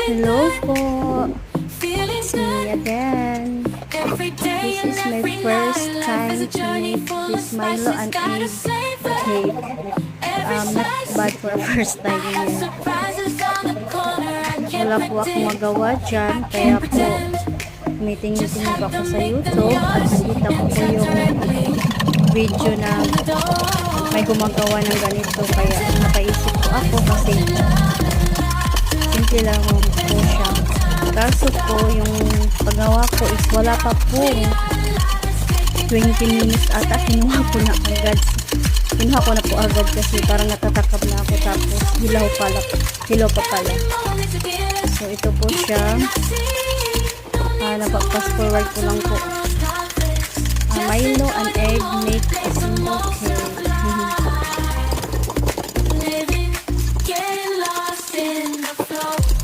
Hello po, it's me again. This is my first time to make this Milo and egg cake. Not bad for a first time yun. Wala po akong magawa dyan, kaya po meeting-meeting po ako sa YouTube at nakita ko po yung video na may gumagawa ng ganito, kaya napaisip po ako kasi simple lang po siya. Kaso po yung paggawa ko is wala pa po 20 minutes ata, kinuha ko na po agad kasi parang natatakap na ako, tapos hilaw pa pala. So ito po siya, napag-fast forward ko lang po. Milo and egg make a simple cake.